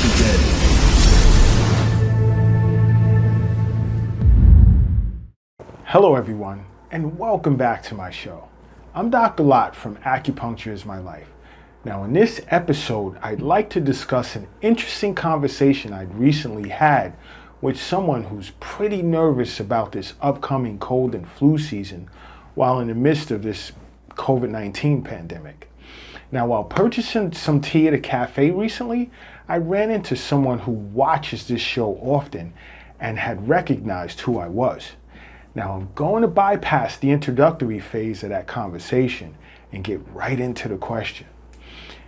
begin. Hello everyone, and welcome back to my show. I'm Dr. Lot from Acupuncture is My Life. Now in this episode, I'd like to discuss an interesting conversation I'd recently had with someone who's pretty nervous about this upcoming cold and flu season while in the midst of this COVID-19 pandemic. Now, while purchasing some tea at a cafe recently, I ran into someone who watches this show often and had recognized who I was. Now, I'm going to bypass the introductory phase of that conversation and get right into the question.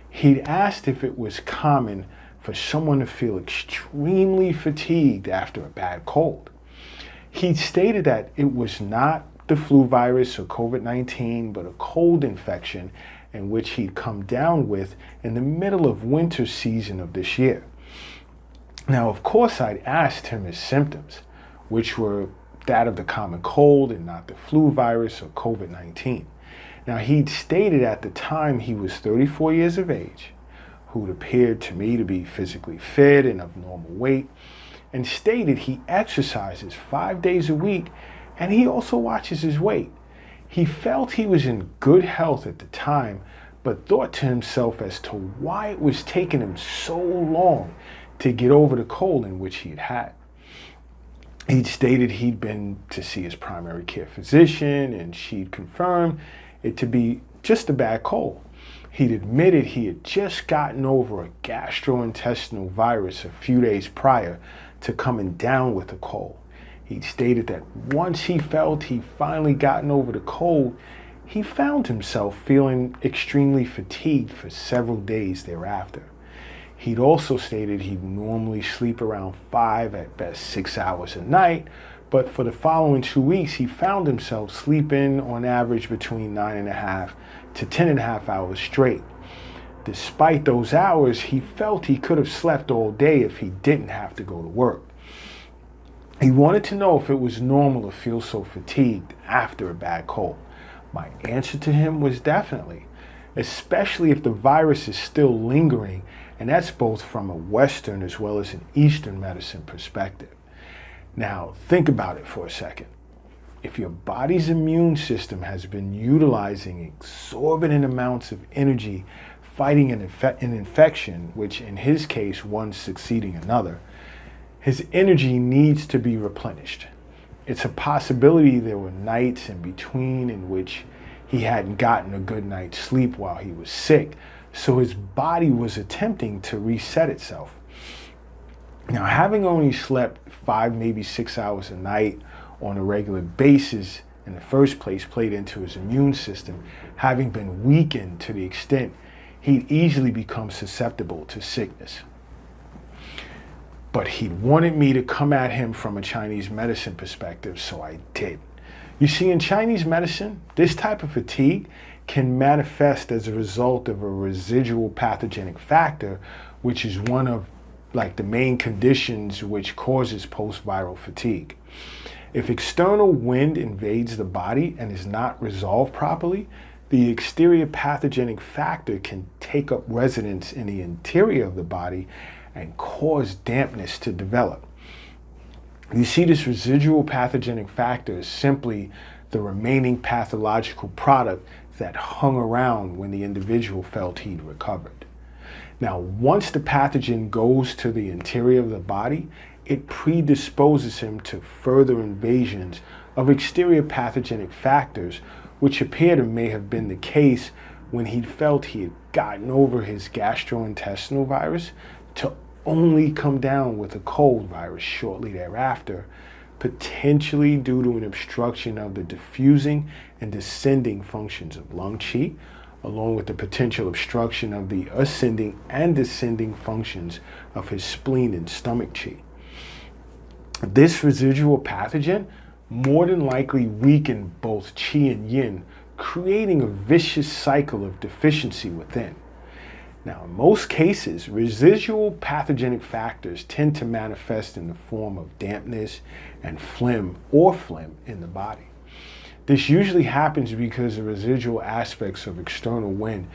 He'd asked if it was common for someone to feel extremely fatigued after a bad cold. He stated that it was not the flu virus or COVID-19, but a cold infection in which he'd come down with in the middle of winter season of this year. Now, of course, I'd asked him his symptoms, which were that of the common cold and not the flu virus or COVID-19. Now, he'd stated at the time he was 34 years of age, who'd appeared to me to be physically fit and of normal weight, and stated he exercises 5 days a week and he also watches his weight. He felt he was in good health at the time, but thought to himself as to why it was taking him so long to get over the cold in which he'd had. He'd stated he'd been to see his primary care physician and she'd confirmed it to be just a bad cold. He'd admitted he had just gotten over a gastrointestinal virus a few days prior to coming down with a cold. He stated that once he felt he'd finally gotten over the cold, he found himself feeling extremely fatigued for several days thereafter. He'd also stated he'd normally sleep around 5, at best 6 hours a night, but for the following 2 weeks, he found himself sleeping on average between 9.5 to 10.5 hours straight. Despite those hours, he felt he could have slept all day if he didn't have to go to work. He wanted to know if it was normal to feel so fatigued after a bad cold. My answer to him was definitely, especially if the virus is still lingering, and that's both from a Western as well as an Eastern medicine perspective. Now, think about it for a second. If your body's immune system has been utilizing exorbitant amounts of energy fighting an infection, which in his case, one succeeding another, his energy needs to be replenished. It's a possibility there were nights in between in which he hadn't gotten a good night's sleep while he was sick, so his body was attempting to reset itself. Now, having only slept 5, maybe 6 hours a night on a regular basis in the first place played into his immune system, having been weakened to the extent he'd easily become susceptible to sickness. But he wanted me to come at him from a Chinese medicine perspective, so I did. You see, in Chinese medicine, this type of fatigue can manifest as a result of a residual pathogenic factor, which is one of the main conditions which causes post-viral fatigue. If external wind invades the body and is not resolved properly, the exterior pathogenic factor can take up residence in the interior of the body and cause dampness to develop. You see, this residual pathogenic factor is simply the remaining pathological product that hung around when the individual felt he'd recovered. Now, once the pathogen goes to the interior of the body, it predisposes him to further invasions of exterior pathogenic factors, which appear to may have been the case when he felt he had gotten over his gastrointestinal virus to only come down with a cold virus shortly thereafter, potentially due to an obstruction of the diffusing and descending functions of lung qi, along with the potential obstruction of the ascending and descending functions of his spleen and stomach qi. This residual pathogen more than likely weakened both qi and yin, creating a vicious cycle of deficiency within. Now, in most cases, residual pathogenic factors tend to manifest in the form of dampness and phlegm in the body. This usually happens because the residual aspects of external wind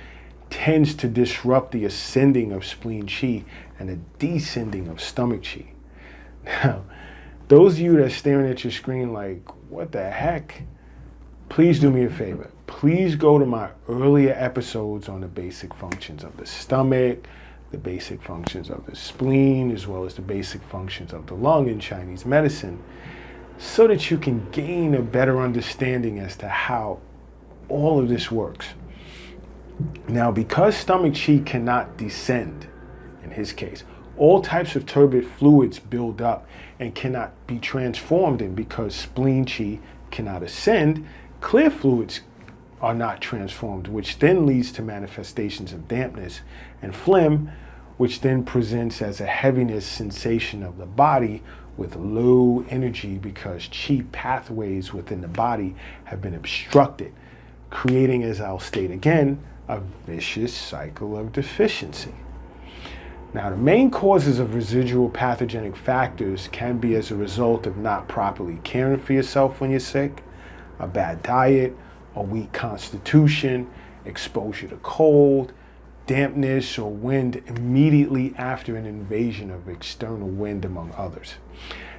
tends to disrupt the ascending of spleen qi and the descending of stomach qi. Now, those of you that are staring at your screen like, what the heck? Please do me a favor. Please go to my earlier episodes on the basic functions of the stomach, the basic functions of the spleen, as well as the basic functions of the lung in Chinese medicine, so that you can gain a better understanding as to how all of this works. Now, because stomach qi cannot descend, in his case, all types of turbid fluids build up and cannot be transformed, and because spleen qi cannot ascend, clear fluids are not transformed, which then leads to manifestations of dampness and phlegm, which then presents as a heaviness sensation of the body with low energy because qi pathways within the body have been obstructed, creating, as I'll state again, a vicious cycle of deficiency. Now, the main causes of residual pathogenic factors can be as a result of not properly caring for yourself when you're sick, a bad diet, a weak constitution, exposure to cold, dampness, or wind immediately after an invasion of external wind, among others.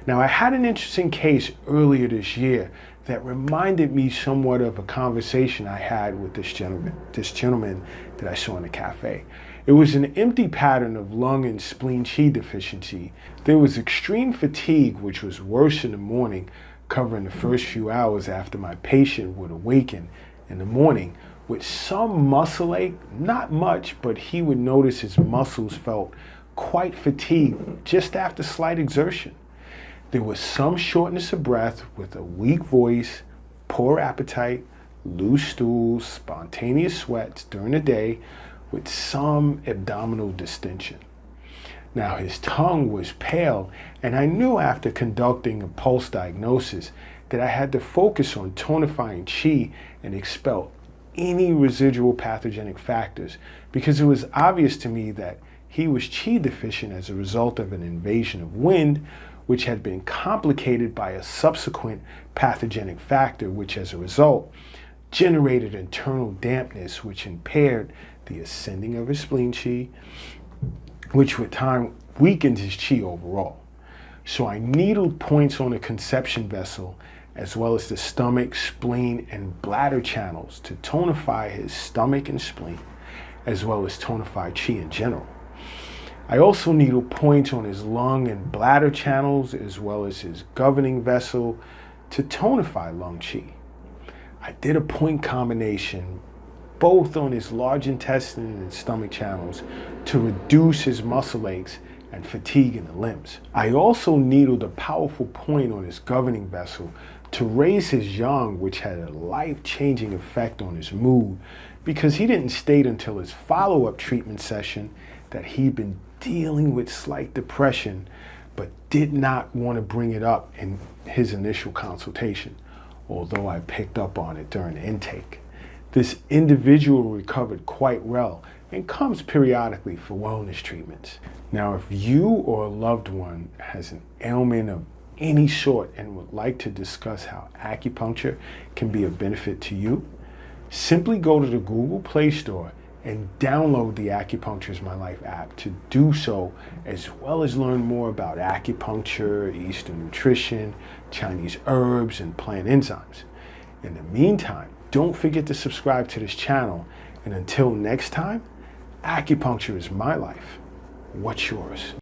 Now, I had an interesting case earlier this year that reminded me somewhat of a conversation I had with this gentleman that I saw in a cafe. It was an empty pattern of lung and spleen qi deficiency. There was extreme fatigue, which was worse in the morning, covering the first few hours after my patient would awaken in the morning, with some muscle ache, not much, but he would notice his muscles felt quite fatigued just after slight exertion. There was some shortness of breath with a weak voice, poor appetite, loose stools, spontaneous sweats during the day, with some abdominal distension. Now, his tongue was pale, and I knew after conducting a pulse diagnosis that I had to focus on tonifying qi and expel any residual pathogenic factors, because it was obvious to me that he was qi deficient as a result of an invasion of wind, which had been complicated by a subsequent pathogenic factor, which as a result generated internal dampness, which impaired the ascending of his spleen qi, which with time weakened his qi overall. So I needled points on the conception vessel, as well as the stomach, spleen, and bladder channels to tonify his stomach and spleen, as well as tonify qi in general. I also needled points on his lung and bladder channels, as well as his governing vessel, to tonify lung qi. I did a point combination both on his large intestine and stomach channels to reduce his muscle aches and fatigue in the limbs. I also needled a powerful point on his governing vessel to raise his yang, which had a life-changing effect on his mood, because he didn't state until his follow-up treatment session that he'd been dealing with slight depression, but did not want to bring it up in his initial consultation, although I picked up on it during the intake. This individual recovered quite well and comes periodically for wellness treatments. Now, if you or a loved one has an ailment of any sort and would like to discuss how acupuncture can be of benefit to you, simply go to the Google Play Store and download the Acupuncture is My Life app to do so, as well as learn more about acupuncture, Eastern nutrition, Chinese herbs, and plant enzymes. In the meantime, don't forget to subscribe to this channel, and until next time, acupuncture is my life. What's yours?